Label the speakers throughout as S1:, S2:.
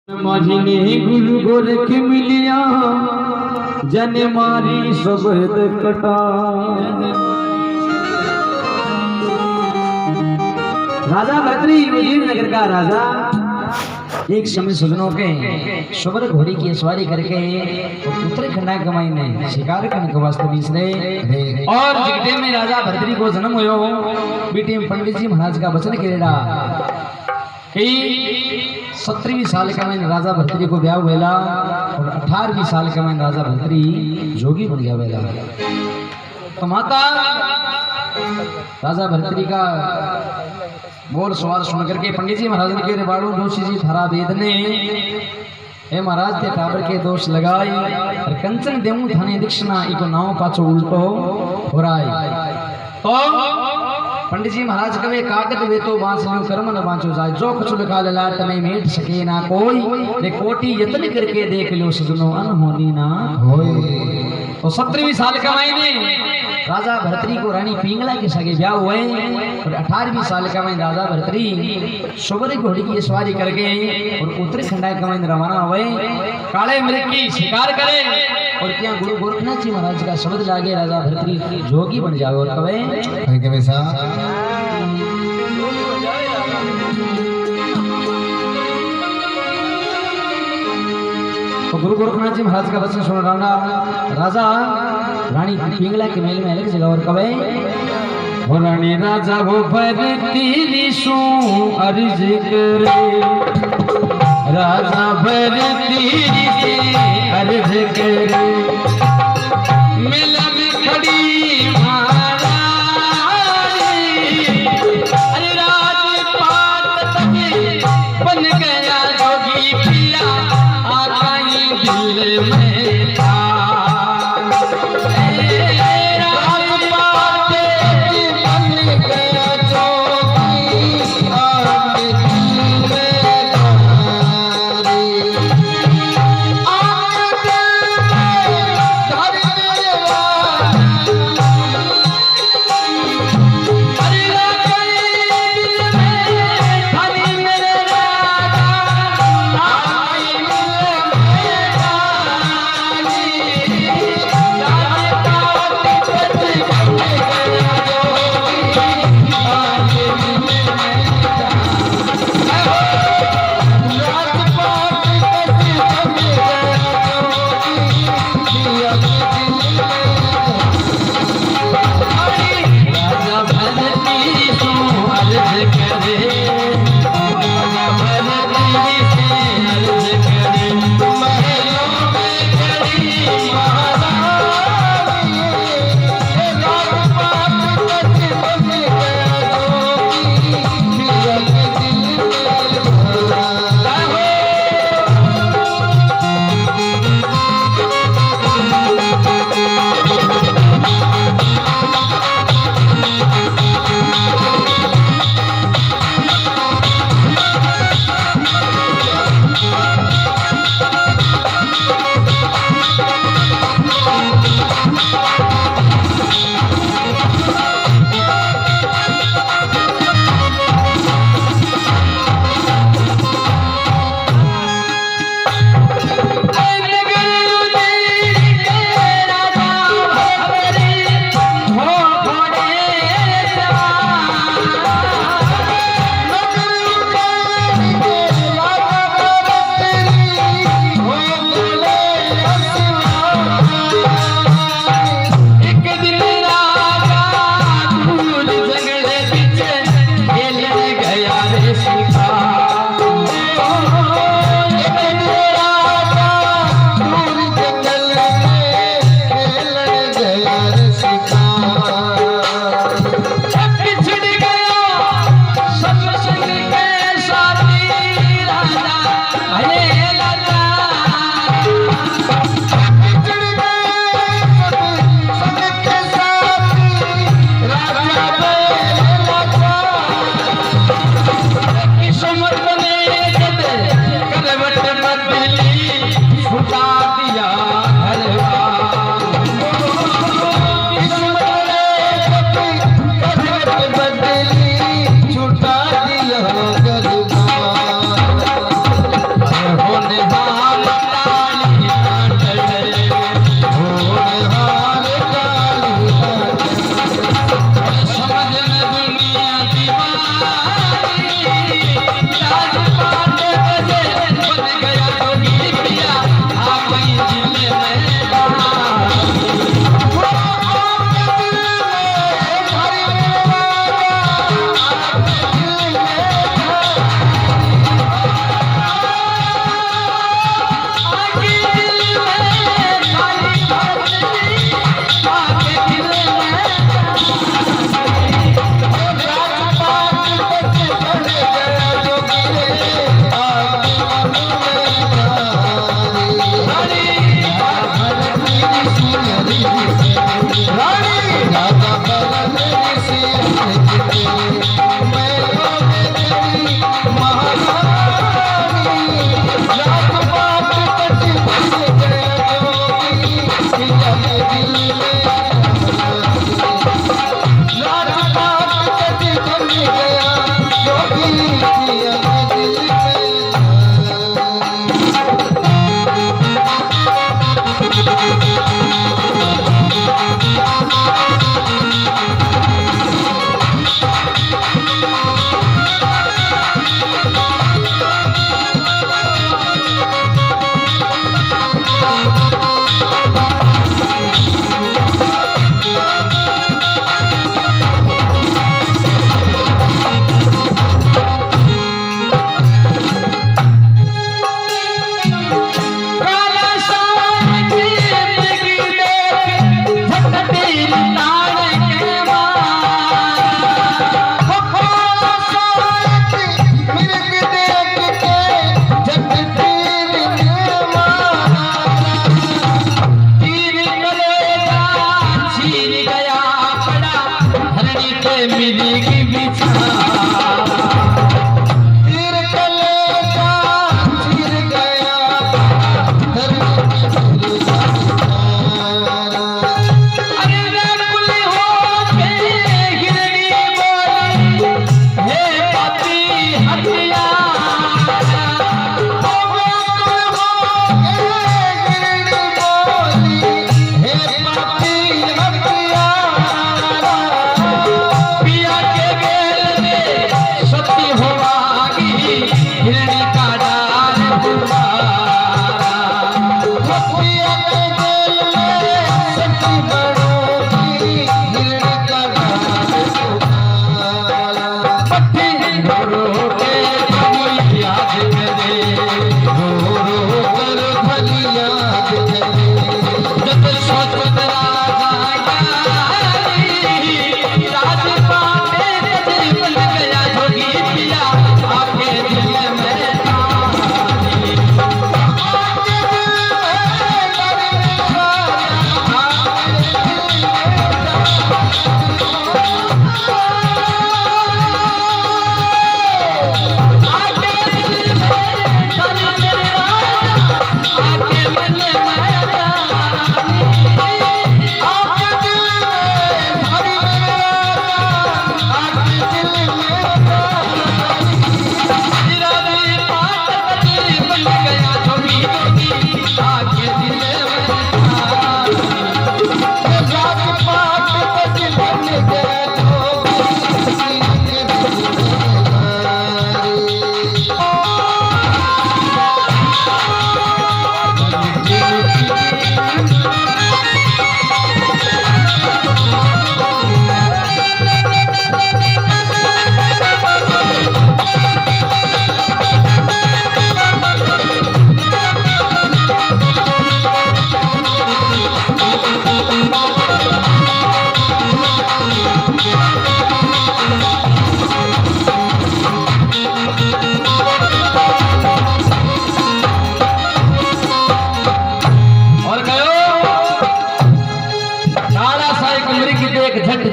S1: माझिने गुरु गोरख मिलिया जन मारी सबद कटा। राजा भर्तृ नगर का राजा एक समय सुजनों के शुभ्र घोड़ी की सवारी करके उत्तराखंड कमाई ने शिकार करने के वास्ते बीसरे और जिगटे में राजा भर्तृ को जन्म हुयो। बेटे पंडित जी महाराज का वचन करेड़ा कि 17वीं साल का मैं राजा भर्तृ को ब्याह वेला और 18वीं साल का मैं राजा भर्तृ जोगी बन गया वेला। तो माता राजा भर्तृ का बोल सवाल सुन करके पंडित जी महाराज ने कह बाड़ू जोशी जी थारा वेद ने हे महाराज ते टाबर के दोष लगाई और कंचन देऊ थाने दीक्षिणा इको नाव पाछो उल्टो हो रहा। तो पंडित जी महाराज कवे कागद वे तो बांस लो कर्म न बांचो जाए जो कुछ लिखा ललाट में मेट सके ना कोई रे कोटि यत्न करके देख लो सजनो अनहोनी ना होए। तो 17वीं साल का महीने राजा भर्तृ को रानी पिंगला के सगे ब्याह हुए और 18वीं साल का महीने राजा भर्तृ शुभ्र घोड़ी की सवारी करके और उत्तराखंड का महीने रवाना हुए काले मृग की शिकार करे और क्या गुरु गोरखनाथ जी महाराज का शब्द लागे राजा भर्तृ जोगी बन जाओ और कवे वैसा तो गुरु गोरखनाथ जी महाराज का वचन सुन राजा रानी पिंगला के मेल में अलग जगह और कवे हो रानी राजा वो भरती सो अर्ज करे राजा भरती अर्ज करे मेला में खड़ी महारानी अरे राजपाट बन गया जोगी पिया आकाई दिल में था।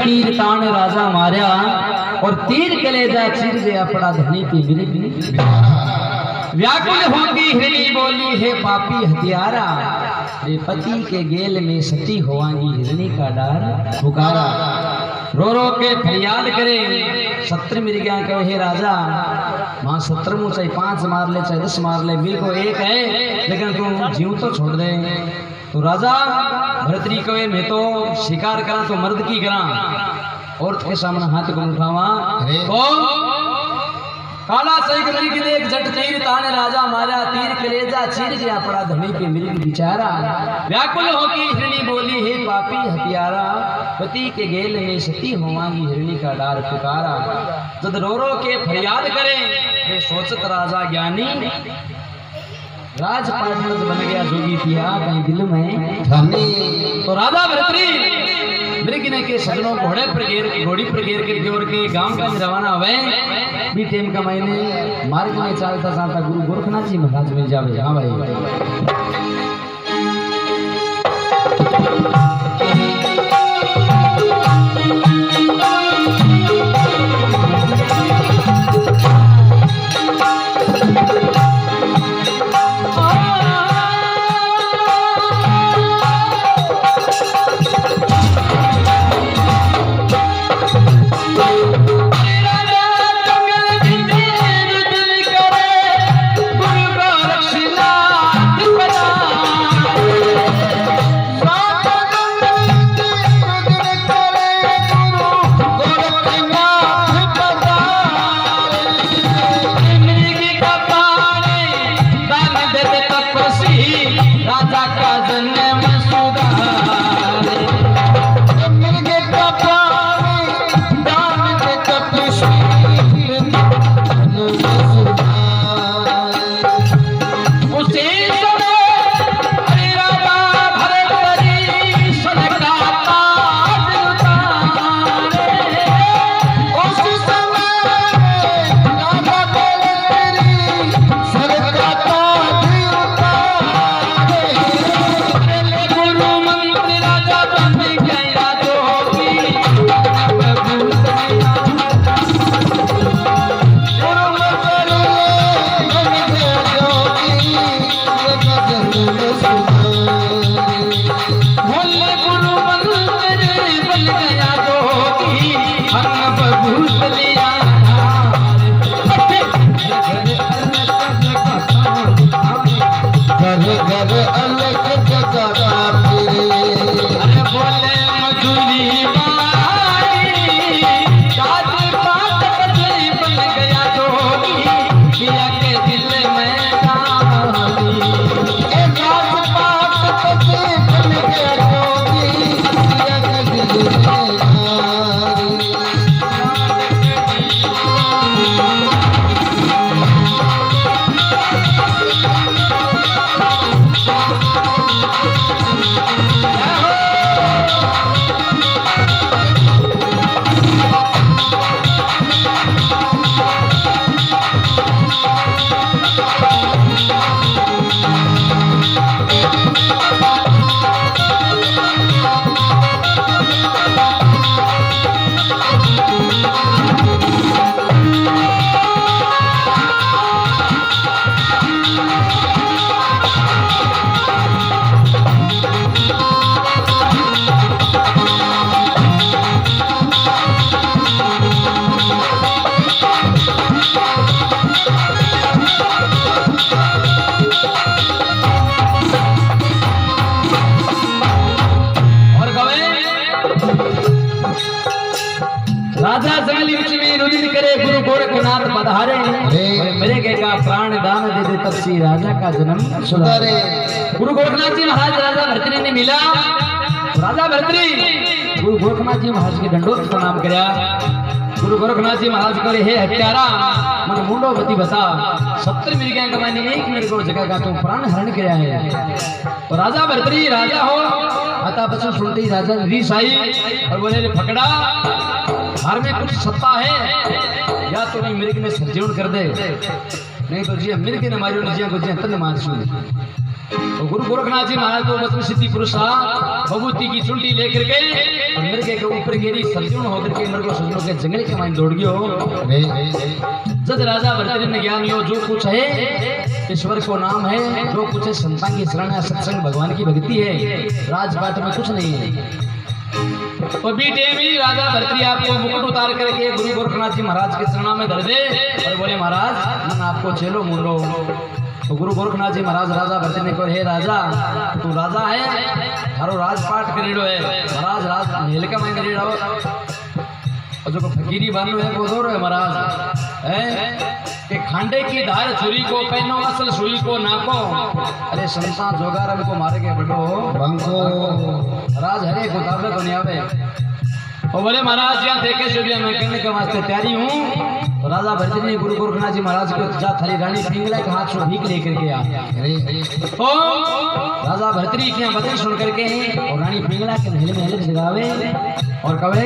S1: तीर तान राजा मार्या और तीर कलेजा चीर गया पड़ा धनी की गिरी। व्याकुल होगी हिरणी बोली है पापी हथियारा, रे पति के गेल में सती होवांगी हिरणी का डार पुकारा। रो रो के फरियाद करे सत्र मिल गया कहे हे राजा वहां 70 मुँह चाहे 5 मार ले चाहे 10 मार ले बिल को एक है लेकिन तू जीव तो छोड़ दे। तो राजा भरतरी कहे मैं तो शिकार करा तो मर्द की करा औरत के सामने हाथ को उठावा तो काला सही कमरी के लिए एक जट तीर ताने राजा मारा तीर कलेजा चीर गया पड़ा धनी पे मिल बिचारा। व्याकुल होगी हिरणी बोली हे पापी हथियारा, पति के गेल में सती होवांगी हिरणी का डार पुकारा। जद रो रो के फरियाद करे वे सोचत राजा ज्ञानी, राजपाट बन गया जोगी पिया कहीं दिल में धनी। तो राजा भरतरी मृगने के सजनों घोड़ी पर घेर करके और के गांव का रवाना हुए। भी टेम का महीने मार्ग में चलता चलता गुरु गोरखनाथ जी महाराज मिल जावे। हाँ भाई तब से राजा का जन्म सुधारे। गुरु गोरखनाथ जी महाराज राजा भर्तृ ने मिला। राजा भर्तृ गुरु गोरखनाथ जी महाराज के दंडोत प्रणाम करया। गुरु गोरखनाथ जी महाराज करे हे हत्यारा मन मुंडो बती बता 70 मिर्गियां कमाने एक मेरे को जगह का तो प्राण हरण किया है। और राजा भर्तृ राजा हो आता बच्चों सुनते ही राजा रीस आई और बोले पकड़ा घर में कुछ सत्ता है या तो नहीं मिर्ग में सजीवन कर दे नहीं तो जी मिर्ग ने मारियो नहीं को जी तन मार सु। तो गुरु गोरखनाथ जी महाराज को मतलब सिद्धि पुरुष भभूति की चुंटी लेकर के और मिर्ग के ऊपर गिरी सजीवन होकर के मिर्ग को सजनों के जंगल के माइन दौड़ गयो। जब राजा भर्तृ ने ज्ञान लियो जो कुछ है ईश्वर को नाम है जो कुछ है संतान की शरण है सत्संग भगवान की भक्ति है राजपाट में कुछ नहीं है। तो बीते में राजा भर्तृ आपको मुकुट उतार करके गुरु गोरखनाथ जी महाराज के चरणों में धर दे और बोले महाराज मन आपको चेलो मुंडो। तो गुरु गोरखनाथ जी महाराज राजा भर्तृ ने कहे हे राजा तू राजा है थारो राजपाट करेड़ो है महाराज राज मेल का मैं करेड़ो और जो फकीरी बानो है वो दो रहे महाराज है कि खांडे की धार छुरी को पहनो असल सुई को नाको अरे संतान जोगार को मारे के बड़ो बंको राज हरे को ताबे तो नहीं आवे। और बोले महाराज यहाँ देखे से भी मैं करने के वास्ते तैयारी हूँ। तो राजा भर्तृ ने गुरु गोरखनाथ जी महाराज को जा थारी रानी पिंगला के हाथ से भीख लेकर के आ। तो राजा भर्तृ की बदल सुन करके और रानी पिंगला के महल में हलक जगावे और कहे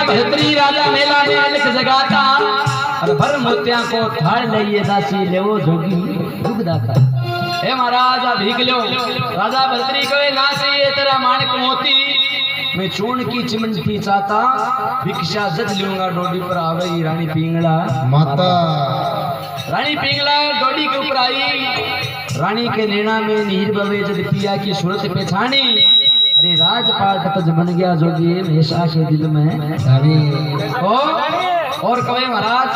S2: भर्तृ राजा मेला में अलख जगाता और भर मोतिया को थाड़ लइए दासी लेवो जोगी दुख दाता। हे महाराज आ भीख लो। राजा भर्तृ कहे ना से ये तेरा माणिक मोती मैं चूर्ण की चिमटी चाहता भिक्षा जज लूंगा डोडी पर आवे रानी पिंगला
S1: माता।
S2: रानी पिंगला डोडी के ऊपर आई। रानी के नैना में नीर बवे जद पिया की सूरत पहचानी। अरे राजपाट तज बन गया जोगी हमेशा के दिल में और कहे महाराज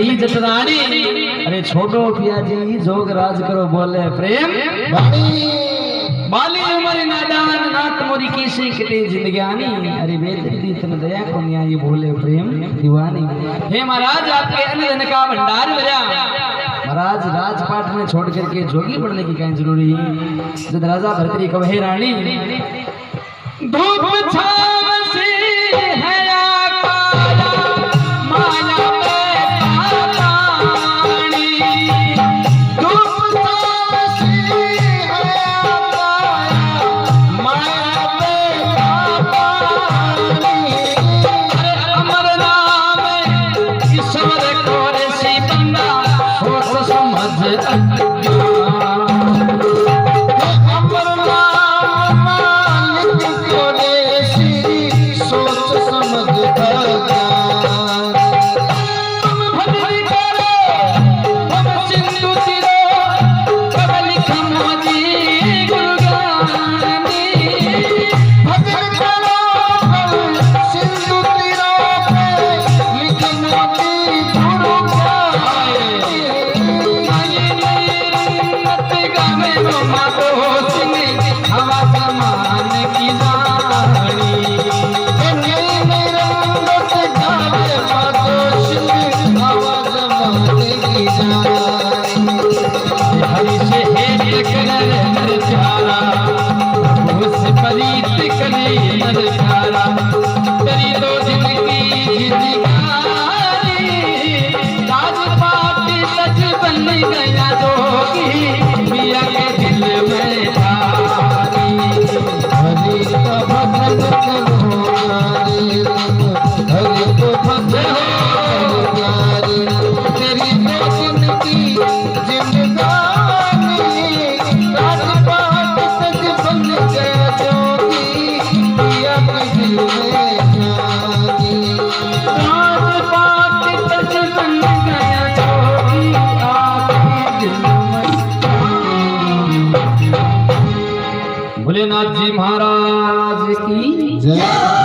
S2: ही जटरानी अरे छोटो पियाजी जोग राज करो बोले प्रेम बाली उमर नादान नात मोरी कैसे कटे जिंदगानी अरे बेदर्दी तन दया को न्याय ये बोले प्रेम दीवानी हे महाराज आपके अन्न धन का भंडार भरा महाराज राजपाट में छोड़ करके जोगी बनने की क्या जरूरी है जब राजा भरतरी कहे रानी धूप छाव से है आकारा माया
S1: भोलेनाथ जी महाराज की जय।